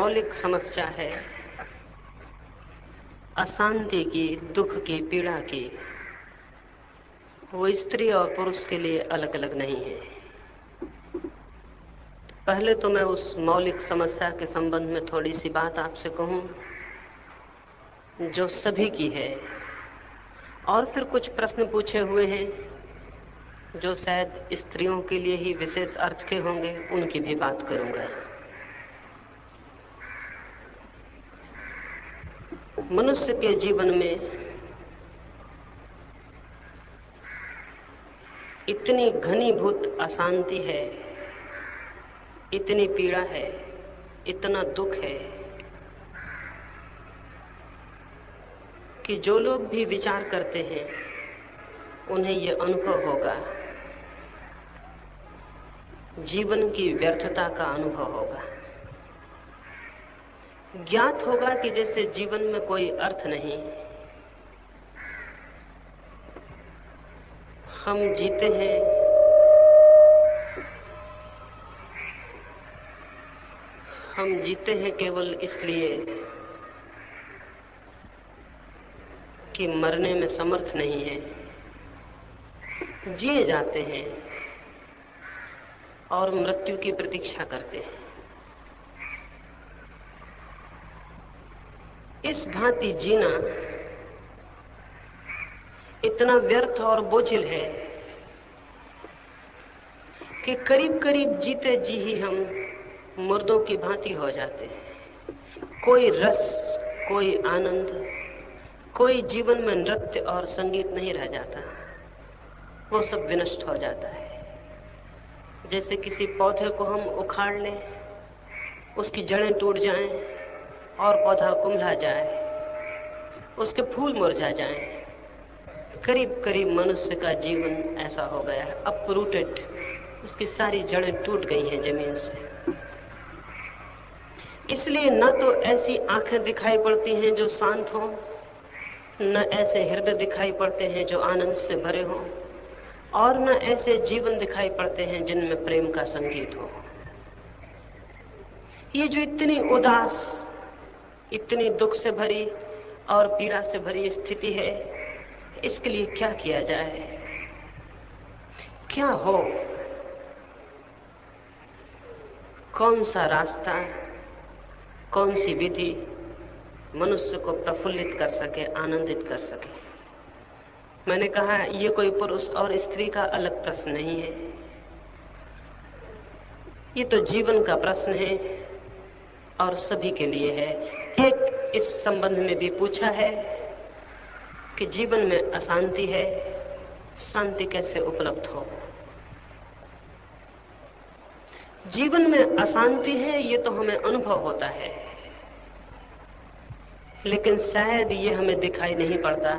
मौलिक समस्या है अशांति की, दुख की, पीड़ा की। वो स्त्री और पुरुष के लिए अलग अलग नहीं है। पहले तो मैं उस मौलिक समस्या के संबंध में थोड़ी सी बात आपसे कहूं जो सभी की है, और फिर कुछ प्रश्न पूछे हुए हैं जो शायद स्त्रियों के लिए ही विशेष अर्थ के होंगे, उनकी भी बात करूंगा। मनुष्य के जीवन में इतनी घनीभूत अशांति है, इतनी पीड़ा है, इतना दुख है कि जो लोग भी विचार करते हैं उन्हें ये अनुभव होगा, जीवन की व्यर्थता का अनुभव होगा। ज्ञात होगा कि जैसे जीवन में कोई अर्थ नहीं। हम जीते हैं केवल इसलिए कि मरने में समर्थ नहीं है। जिए जाते हैं और मृत्यु की प्रतीक्षा करते हैं। इस भांति जीना इतना व्यर्थ और बोझिल है कि करीब करीब जीते जी ही हम मुर्दों की भांति हो जाते हैं। कोई रस, कोई आनंद, कोई जीवन में नृत्य और संगीत नहीं रह जाता। वो सब विनष्ट हो जाता है। जैसे किसी पौधे को हम उखाड़ लें, उसकी जड़ें टूट जाएं और पौधा कुम्हला जाए, उसके फूल मुरझा जाएं। करीब करीब मनुष्य का जीवन ऐसा हो गया है, अपरूटेड। उसकी सारी जड़ें टूट गई हैं जमीन से। इसलिए न तो ऐसी आंखें दिखाई पड़ती हैं जो शांत हों, न ऐसे हृदय दिखाई पड़ते हैं जो आनंद से भरे हों, और न ऐसे जीवन दिखाई पड़ते हैं जिनमें प्रेम का संगीत हो। ये जो इतनी उदास, इतनी दुख से भरी और पीड़ा से भरी स्थिति है, इसके लिए क्या किया जाए, क्या हो, कौन सा रास्ता, कौन सी विधि मनुष्य को प्रफुल्लित कर सके, आनंदित कर सके। मैंने कहा ये कोई पुरुष और स्त्री का अलग प्रश्न नहीं है, ये तो जीवन का प्रश्न है और सभी के लिए है। एक इस संबंध में भी पूछा है कि जीवन में अशांति है, शांति कैसे उपलब्ध हो। जीवन में अशांति है ये तो हमें अनुभव होता है, लेकिन शायद ये हमें दिखाई नहीं पड़ता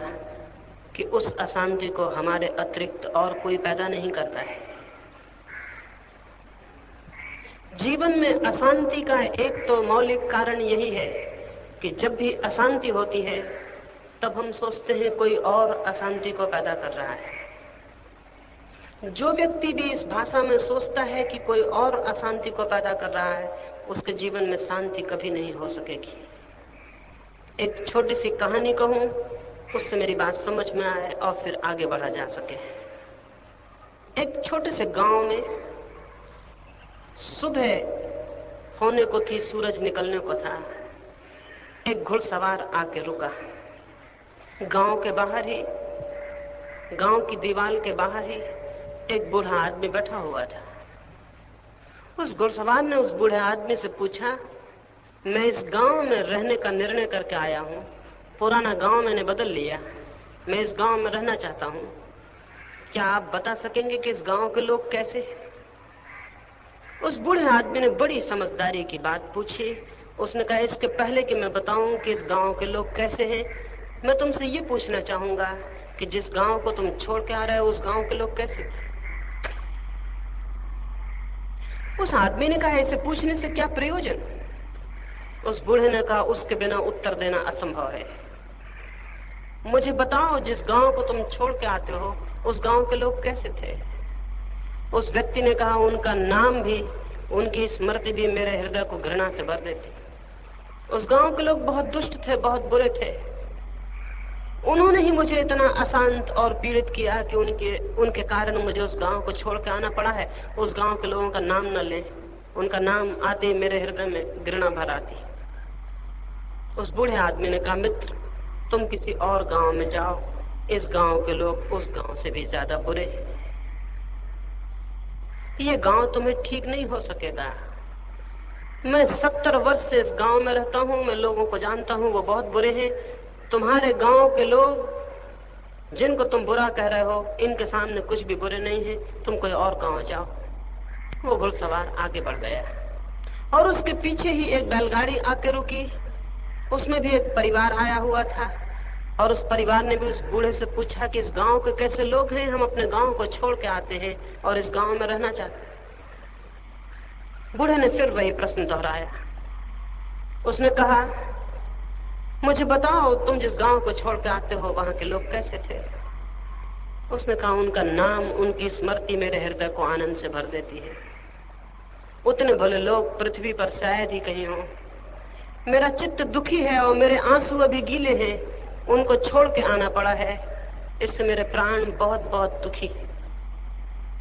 कि उस अशांति को हमारे अतिरिक्त और कोई पैदा नहीं करता है। जीवन में अशांति का एक तो मौलिक कारण यही है कि जब भी अशांति होती है तब हम सोचते हैं कोई और अशांति को पैदा कर रहा है। जो व्यक्ति भी इस भाषा में सोचता है कि कोई और अशांति को पैदा कर रहा है, उसके जीवन में शांति कभी नहीं हो सकेगी। एक छोटी सी कहानी कहूं, उससे मेरी बात समझ में आए और फिर आगे बढ़ा जा सके। एक छोटे से गांव में सुबह होने को थी, सूरज निकलने को था। एक घुड़सवार आके रुका। गांव के बाहर ही, गांव की दीवार के बाहर ही एक बूढ़ा आदमी बैठा हुआ था। उस घुड़सवार ने उस बूढ़े आदमी से पूछा, मैं इस गांव में रहने का निर्णय करके आया हूँ। पुराना गांव मैंने बदल लिया, मैं इस गांव में रहना चाहता हूँ। क्या आप बता सकेंगे कि इस गांव के लोग कैसे हैं? उस बूढ़े आदमी ने बड़ी समझदारी की बात पूछी। उसने कहा, इसके पहले कि मैं बताऊं कि इस गांव के लोग कैसे हैं, मैं तुमसे ये पूछना चाहूंगा कि जिस गांव को तुम छोड़ के आ रहे हो, उस गांव के लोग कैसे थे? उस आदमी ने कहा, इसे पूछने से क्या प्रयोजन? उस बूढ़े ने कहा, उसके बिना उत्तर देना असंभव है। मुझे बताओ, जिस गांव को तुम छोड़ के आते हो, उस गांव के लोग कैसे थे? उस व्यक्ति ने कहा, उनका नाम भी, उनकी स्मृति भी मेरे हृदय को घृणा से भर देती। उस गांव के लोग बहुत दुष्ट थे, बहुत बुरे थे। उन्होंने ही मुझे इतना अशांत और पीड़ित किया कि उनके कारण मुझे उस गांव को छोड़ के आना पड़ा है। उस गांव के लोगों का नाम न लें, उनका नाम आते ही मेरे हृदय में घृणा भर आती। उस बूढ़े आदमी ने कहा, मित्र तुम किसी और गांव में जाओ, इस गांव के लोग उस गांव से भी ज्यादा बुरे हैं। ये गांव तुम्हें ठीक नहीं हो सकेगा। मैं 70 वर्ष से इस गांव में रहता हूं, मैं लोगों को जानता हूं, वो बहुत बुरे हैं। तुम्हारे गांव के लोग जिनको तुम बुरा कह रहे हो, इनके सामने कुछ भी बुरे नहीं है, तुम कोई और गांव जाओ। वो घुड़सवार आगे बढ़ गया और उसके पीछे ही एक बैलगाड़ी आके रुकी। उसमें भी एक परिवार आया हुआ था और उस परिवार ने भी उस बूढ़े से पूछा कि इस गांव के कैसे लोग हैं, हम अपने गांव को छोड़ के आते हैं और इस गांव में रहना चाहते हैं। बूढ़े ने फिर वही प्रश्न दोहराया। उसने कहा, मुझे बताओ तुम जिस गांव को छोड़ के आते हो वहां के लोग कैसे थे? उसने कहा, उनका नाम, उनकी स्मृति मेरे हृदय को आनंद से भर देती है। उतने भले लोग पृथ्वी पर शायद ही कहीं हो। मेरा चित्त दुखी है और मेरे आंसू अभी गीले हैं, उनको छोड़ के आना पड़ा है, इससे मेरे प्राण बहुत बहुत दुखी हैं।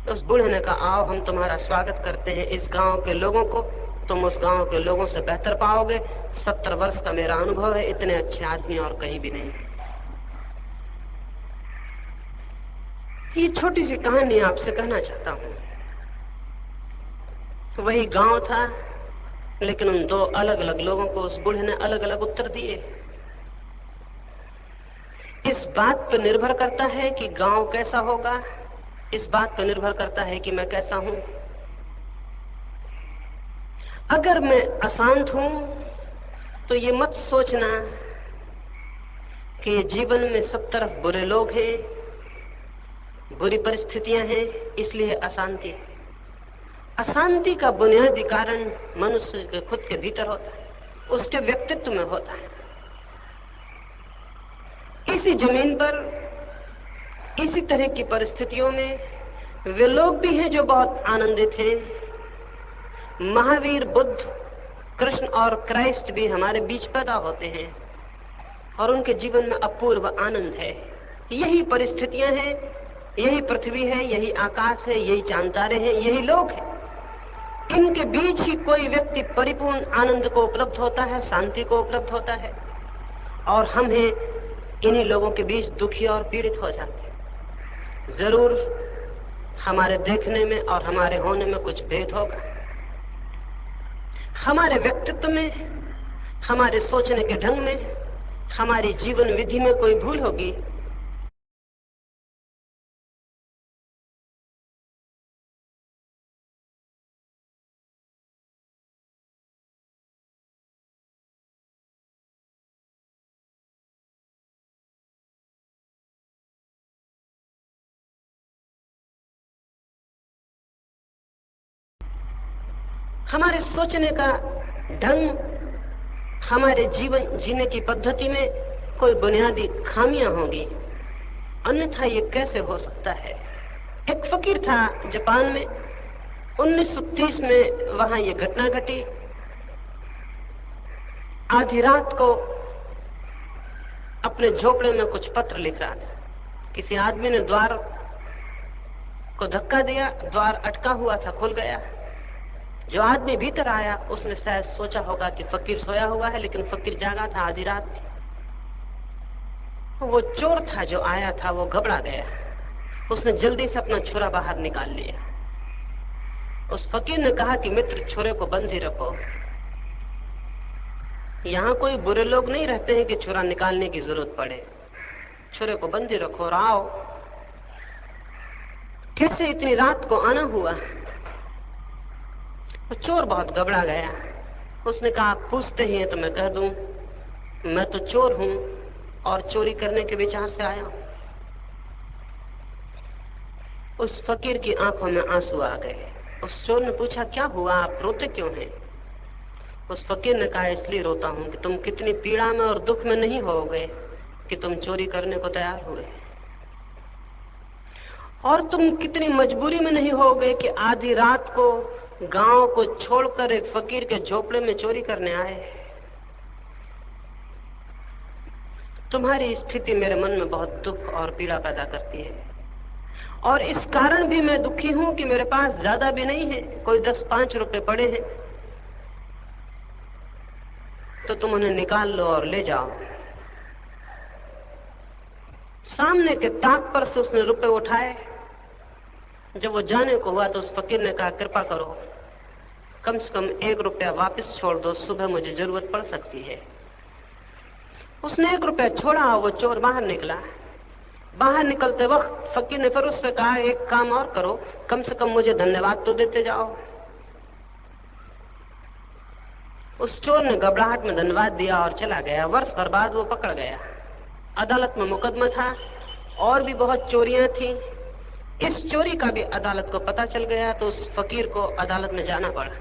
उस बूढ़े ने कहा, आओ हम तुम्हारा स्वागत करते हैं इस गांव के लोगों को, तुम उस गांव के लोगों से बेहतर पाओगे। 70 वर्ष का मेरा अनुभव है, इतने अच्छे आदमी और कहीं भी नहीं। ये छोटी सी कहानी आपसे कहना चाहता हूं। वही गांव था, लेकिन उन दो अलग अलग लोगों को उस बूढ़े ने अलग अलग उत्तर दिए। इस बात पर निर्भर करता है कि गांव कैसा होगा, इस बात पर निर्भर करता है कि मैं कैसा हूं। अगर मैं अशांत हूं तो ये मत सोचना कि जीवन में सब तरफ बुरे लोग हैं, बुरी परिस्थितियां हैं, इसलिए अशांति है। अशांति का बुनियादी कारण मनुष्य के खुद के भीतर होता है, उसके व्यक्तित्व में होता है। इसी जमीन पर, इसी तरह की परिस्थितियों में वे लोग भी हैं जो बहुत आनंदित हैं। महावीर, बुद्ध, कृष्ण और क्राइस्ट भी हमारे बीच पैदा होते हैं और उनके जीवन में अपूर्व आनंद है। यही परिस्थितियां हैं, यही पृथ्वी है, यही आकाश है, यही चांद तारे हैं, यही लोग हैं। इनके बीच ही कोई व्यक्ति परिपूर्ण आनंद को उपलब्ध होता है, शांति को उपलब्ध होता है, और हम हैं इन्हीं लोगों के बीच दुखी और पीड़ित हो जाते हैं। जरूर हमारे देखने में और हमारे होने में कुछ भेद होगा, हमारे व्यक्तित्व में, हमारे सोचने के ढंग में, हमारी जीवन विधि में कोई भूल होगी। हमारे सोचने का ढंग, हमारे जीवन जीने की पद्धति में कोई बुनियादी खामियां होंगी, अन्यथा ये कैसे हो सकता है। एक फकीर था जापान में, 1930 में वहां ये घटना घटी। आधी रात को अपने झोपड़े में कुछ पत्र लिख रहा था। किसी आदमी ने द्वार को धक्का दिया, द्वार अटका हुआ था, खुल गया। जो आदमी भीतर आया उसने शायद सोचा होगा कि फकीर सोया हुआ है, लेकिन फकीर जागा था, आधी रात थी। वो चोर था जो आया था, वो घबरा गया। उसने जल्दी से अपना छुरा बाहर निकाल लिया। उस फकीर ने कहा कि मित्र, छुरे को बंद ही रखो, यहाँ कोई बुरे लोग नहीं रहते हैं कि छुरा निकालने की जरूरत पड़े। छुरे को बंद ही रखो और आओ। कैसे इतनी रात को आना हुआ? तो चोर बहुत घबरा गया। उसने कहा, आप पूछते ही हैं तो मैं कह दूं, मैं तो चोर हूं और चोरी करने के विचार से आया हूं। उस फकीर की आंखों में आंसू आ गए। उस चोर ने पूछा, क्या हुआ, आप रोते क्यों हैं? उस फकीर ने कहा, इसलिए रोता हूं कि तुम कितनी पीड़ा में और दुख में नहीं हो गए कि तुम चोरी करने को तैयार हुए, और तुम कितनी मजबूरी में नहीं हो गए कि आधी रात को गांव को छोड़कर एक फकीर के झोपड़े में चोरी करने आए। तुम्हारी स्थिति मेरे मन में बहुत दुख और पीड़ा पैदा करती है, और इस कारण भी मैं दुखी हूं कि मेरे पास ज्यादा भी नहीं है, कोई 10-5 रुपए पड़े हैं तो तुम उन्हें निकाल लो और ले जाओ। सामने के ताक पर से उसने रुपए उठाए। जब वो जाने को हुआ तो उस फकीर ने कहा, कृपा करो, कम से कम 1 रुपया वापस छोड़ दो, सुबह मुझे जरूरत पड़ सकती है। उसने 1 रुपया छोड़ा और वो चोर बाहर निकला। बाहर निकलते वक्त फकीर ने फिर उससे कहा, एक काम और करो, कम से कम मुझे धन्यवाद तो देते जाओ। उस चोर ने घबराहट में धन्यवाद दिया और चला गया। वर्ष भर बाद वो पकड़ गया। अदालत में मुकदमा था, और भी बहुत चोरियां थी। इस चोरी का भी अदालत को पता चल गया तो उस फकीर को अदालत में जाना पड़ा।